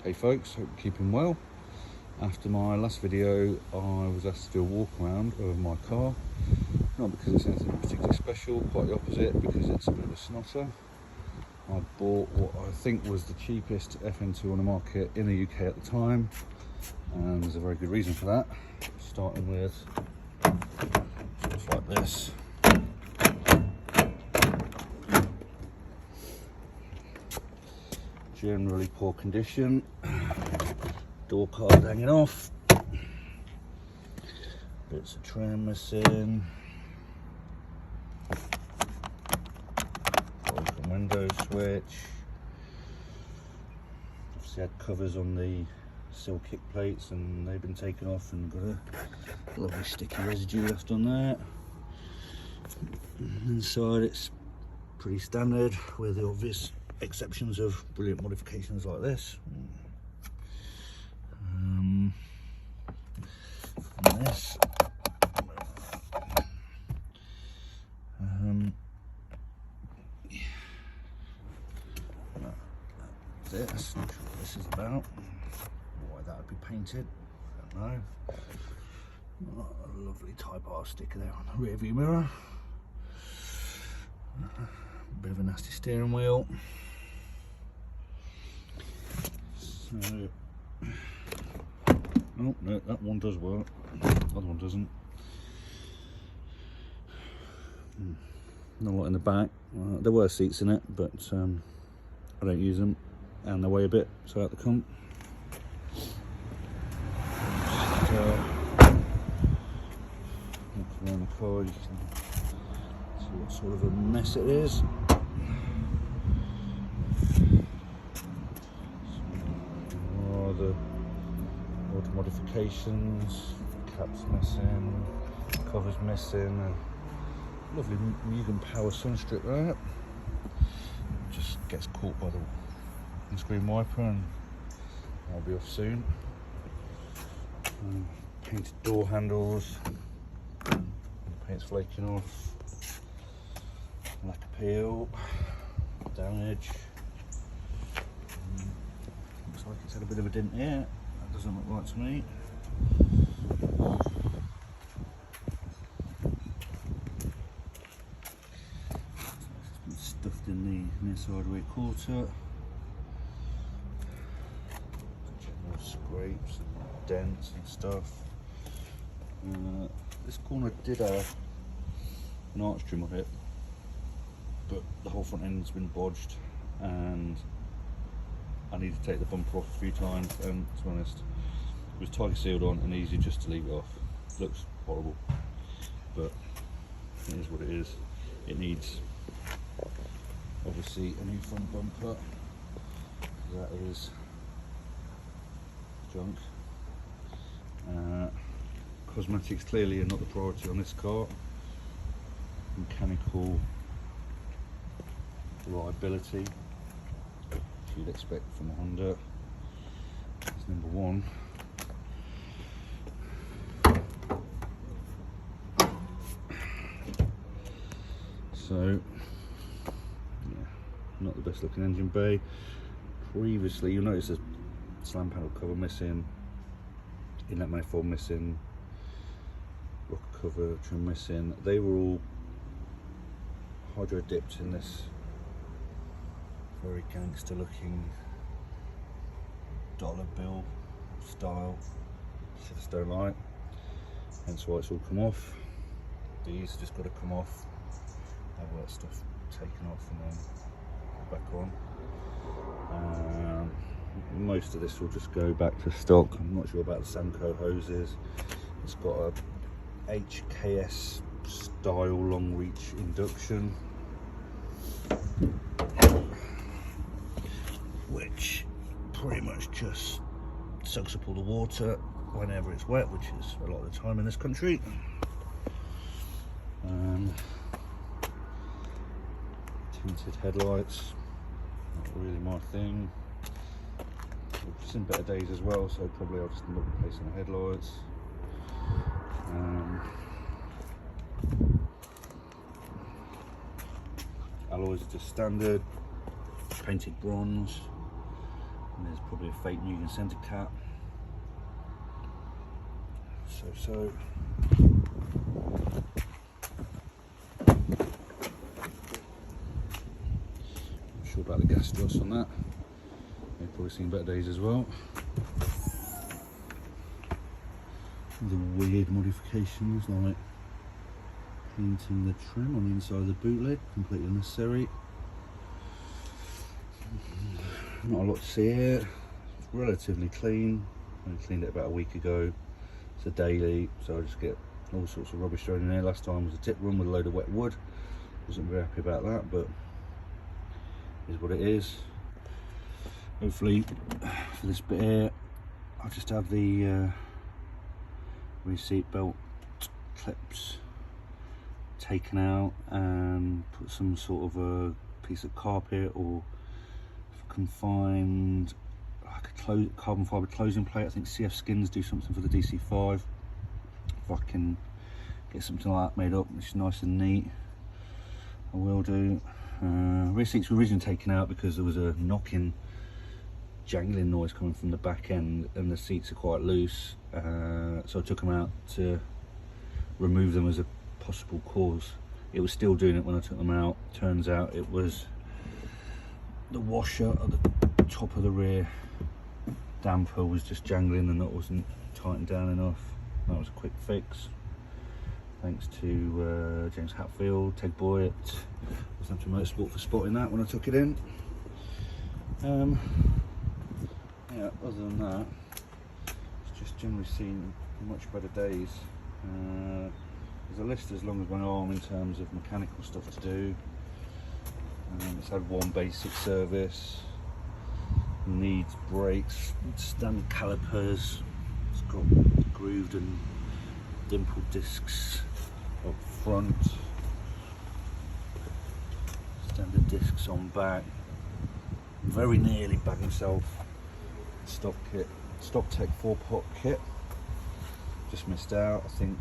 Hey folks, hope you're keeping well. After my last video, I was asked to do a walk around of my car. Not because it's anything particularly special, quite the opposite, because it's a bit of a snotter. I bought what I think was the cheapest FN2 on the market in the UK at the time, and there's a very good reason for that. Starting with stuff like this. Generally poor condition, door card hanging off, bits of trim missing, broken window switch, obviously had covers on the sill kick plates and they've been taken off and got a lovely sticky residue left on there. Inside it's pretty standard with the obvious exceptions of brilliant modifications like this. From this, that's it. That's not sure what this is about. Why that would be painted, I don't know. Oh, a lovely Type R sticker there on the rear view mirror. Bit of a nasty steering wheel. So, oh no, that one does work, the other one doesn't. Not a lot in the back. There were seats in it, but I don't use them, and they weigh a bit, so out the comp. Just, look around the car, you can see what sort of a mess it is. The odd modifications, caps missing, covers missing, a lovely Mugen Power sunstrip there. Just gets caught by the windscreen wiper and I'll be off soon. Painted door handles, paint's flaking off, lack of peel, damage. Looks like it's had a bit of a dent here. That doesn't look right to me. It's been stuffed in the near side rear quarter. General scrapes and dents and stuff. This corner did have an arch trim on it, but the whole front end's been bodged and I need to take the bumper off a few times, and to be honest, it was tight sealed on and easy just to leave it off. Looks horrible, but it is what it is. It needs, obviously, a new front bumper. That is junk. Cosmetics clearly are not the priority on this car. Mechanical reliability, you'd expect from a Honda, is number one. So, yeah, not the best looking engine bay. Previously, you'll notice there's slam panel cover missing, inlet manifold missing, rocker cover trim missing. They were all hydro dipped in this very gangster looking dollar bill style Silverstone light, hence why it's all come off. These just got to come off, have all that stuff taken off and then back on. Most of this will just go back to stock. I'm not sure about the Samco hoses. It's got a HKS style long reach induction, which pretty much just soaks up all the water whenever it's wet, which is a lot of the time in this country. Tinted headlights, not really my thing. I've seen better days as well, so probably I'll just end up replacing the headlights. Alloys are just standard, painted bronze. And there's probably a fake Newton centre cap. So. Not sure about the gas dross on that. You've probably seen better days as well. The weird modifications like painting the trim on the inside of the boot lid, completely unnecessary. Not a lot to see here. It's relatively clean. I cleaned it about a week ago. It's a daily, so I just get all sorts of rubbish thrown in there. Last time was a tip room with a load of wet wood. Wasn't very happy about that, but it is what it is. Hopefully for this bit here, I'll just have the rear seat belt clips taken out and put some sort of a piece of carpet or confined like a carbon fibre closing plate. I think CF Skins do something for the DC5. If I can get something like that made up, which is nice and neat, I will do. Rear seats were originally taken out because there was a knocking, jangling noise coming from the back end, and the seats are quite loose. So I took them out to remove them as a possible cause. It was still doing it when I took them out. Turns out it was the washer at the top of the rear damper was just jangling and that wasn't tightened down enough. That was a quick fix. Thanks to James Hatfield, Teg Boy at Southampton Motorsport for spotting that when I took it in. Yeah, other than that, it's just generally seen much better days. There's a list as long as my arm in terms of mechanical stuff to do. It's had one basic service, needs brakes, standard calipers, it's got grooved and dimpled discs up front, standard discs on back, very nearly bagged myself stock tech 4-pot kit, just missed out. I think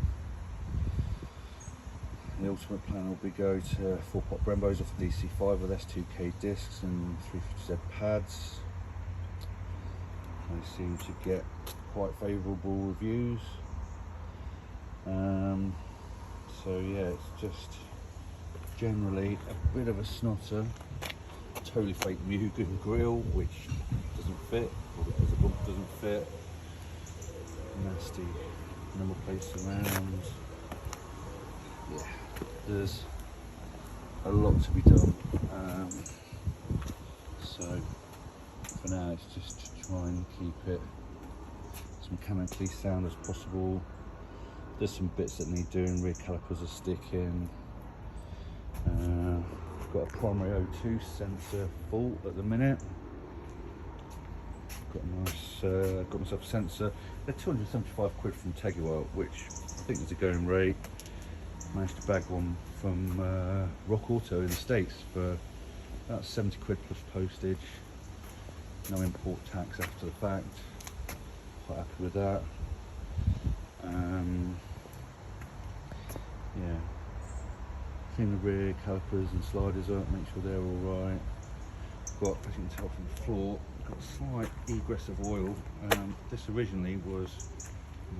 the ultimate plan will be go to 4-pot Brembos off the DC5 with S2K discs and 350Z pads. They seem to get quite favourable reviews. So yeah, it's just generally a bit of a snotter. Totally fake Mugen grill, which doesn't fit, or the bump doesn't fit. Nasty number plates around. Yeah, there's a lot to be done. So for now, it's just to try and keep it as mechanically sound as possible. There's some bits that need doing. Rear calipers are sticking. Got a primary O2 sensor fault at the minute. Got a nice, got myself a sensor. They're 275 quid from Teguel, which I think is a going rate. Managed to bag one from Rock Auto in the States for about 70 quid plus postage. No import tax after the fact. Quite happy with that. Yeah. Clean the rear calipers and sliders up, make sure they're all right. Got, as you can tell from the floor, got a slight egress of oil. This originally was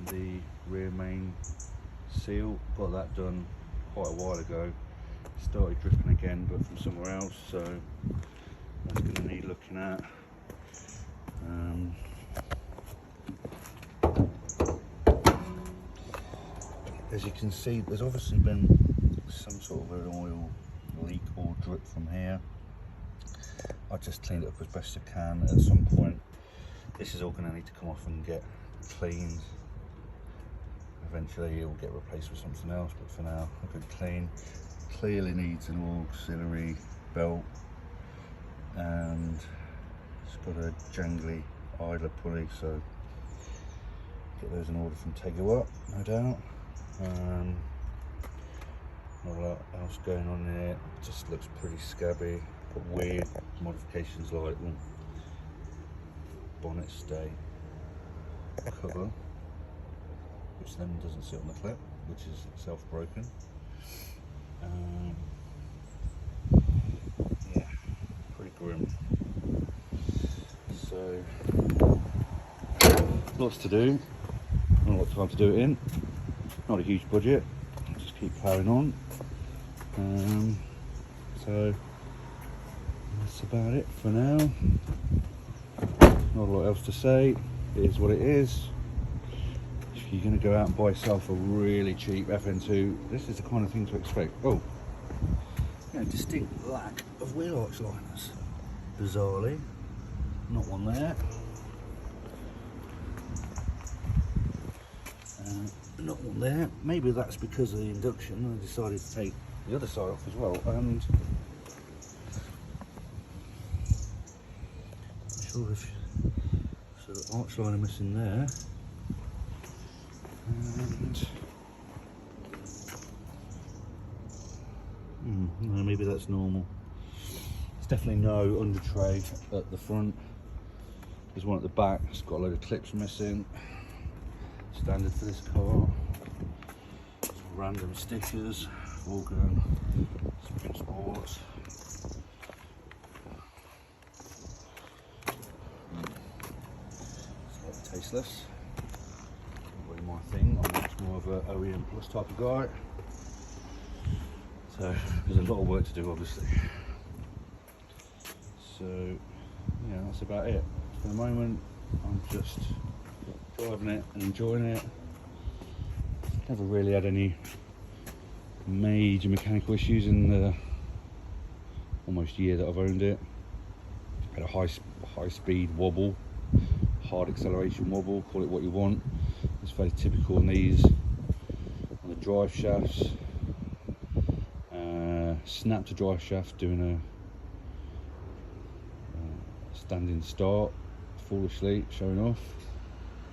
the rear main seal. Got that done quite a while ago. Started dripping again, but from somewhere else, so that's going to need looking at. As you can see, there's obviously been some sort of an oil leak or drip from here. I just cleaned it up as best I can. At some point, this is all going to need to come off and get cleaned. Eventually, it will get replaced with something else, but for now, a good clean. Clearly needs an auxiliary belt, and it's got a jangly idler pulley, so get those in order from Teguel, no doubt. Not a lot else going on here, just looks pretty scabby. Got weird modifications like bonnet stay cover, which then doesn't sit on the clip, which is itself broken. Yeah, pretty grim. So So lots to do, not a lot of time to do it in, not a huge budget, just keep plowing on. So that's about it for now. Not a lot else to say. It is what it is. If you're going to go out and buy yourself a really cheap FN2, this is the kind of thing to expect. Oh, you know, distinct lack of wheel arch liners. Bizarrely, not one there. Not one there. Maybe that's because of the induction. I decided to take the other side off as well. And I'm sure if so, the arch liner missing there. And no, maybe that's normal. There's definitely no under tray at the front. There's one at the back. It's got a load of clips missing. Standard for this car. Some random stickers. Walkaround. Spring Sports. It's tasteless. Not really my thing. I'm much more of a OEM Plus type of guy. So there's a lot of work to do, obviously. So yeah, that's about it. For the moment, I'm just driving it and enjoying it. Never really had any major mechanical issues in the almost year that I've owned it. Had a high speed wobble, hard acceleration wobble, call it what you want. It's very typical on these, on the drive shafts. Snapped a drive shaft doing a standing start, foolishly showing off,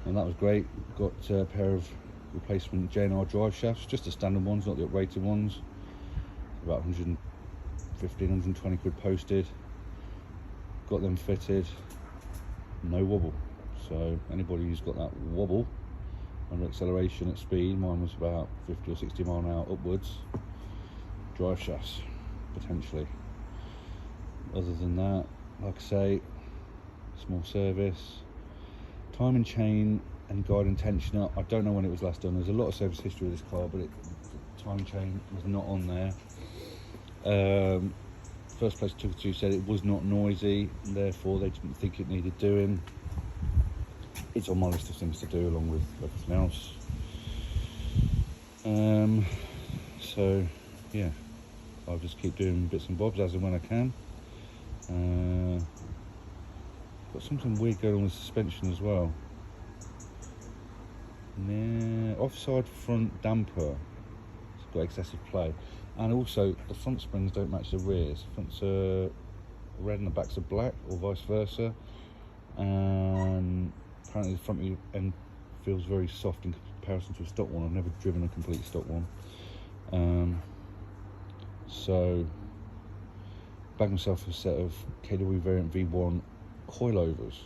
and that was great. Got a pair of replacement J&R drive shafts, just the standard ones, not the uprated ones. About 115, 120 quid posted. Got them fitted, no wobble. So anybody who's got that wobble under acceleration at speed, mine was about 50 or 60 mile an hour upwards, drive shafts potentially. Other than that, like I say, small service. Time and chain and guide and tensioner, I don't know when it was last done. There's a lot of service history with this car, but time and chain was not on there. First place I took it to said it was not noisy, and therefore they didn't think it needed doing. It's on my list of things to do along with everything else. So yeah, I'll just keep doing bits and bobs as and when I can. Got something weird going on with suspension as well. Offside front damper, it's got excessive play, and also the front springs don't match the rears. Fronts are red and the backs are black, or vice versa, and apparently the front end feels very soft in comparison to a stock one. I've never driven a complete stock one. So bagged myself a set of KW variant V1 coilovers.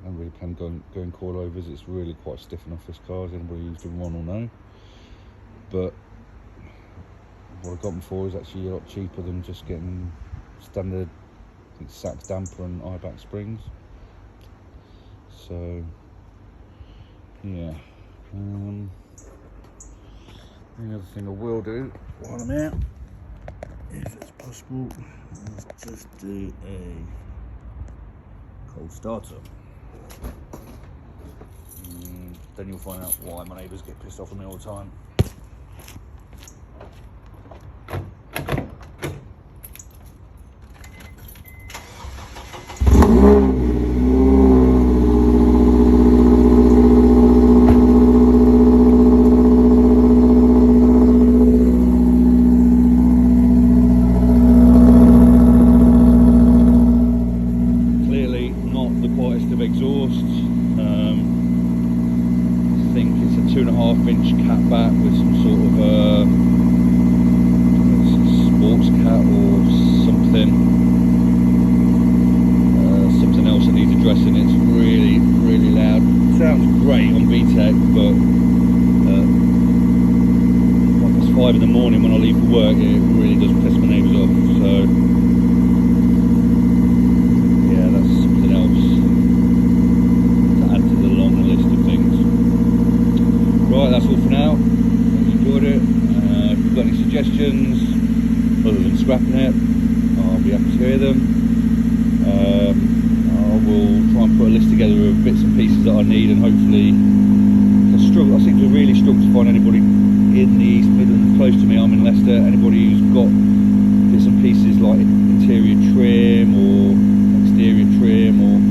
I don't really plan going coilovers. It's really quite stiff enough, this car, as anybody who's done one will know. But what I got them for is actually a lot cheaper than just getting standard, I think, Sachs damper and eye-back springs. So yeah. The other thing I will do while I'm out, if it's possible, is just do a cold starter. Then you'll find out why my neighbours get pissed off at me all the time. In the morning when I leave for work, it really does piss my neighbours off. So yeah, that's something else. might be happy to hear them. I will try and put a list together of bits and pieces that I need, and hopefully I seem to really struggle to find anybody in the East Midlands close to me. I'm in Leicester. Anybody who's got bits and pieces like interior trim or exterior trim or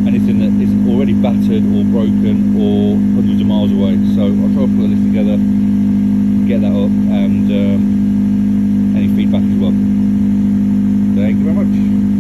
anything that isn't already battered or broken or hundreds of miles away. So I'll try and put a list together, get that up, and any feedback as well. Thank you very much.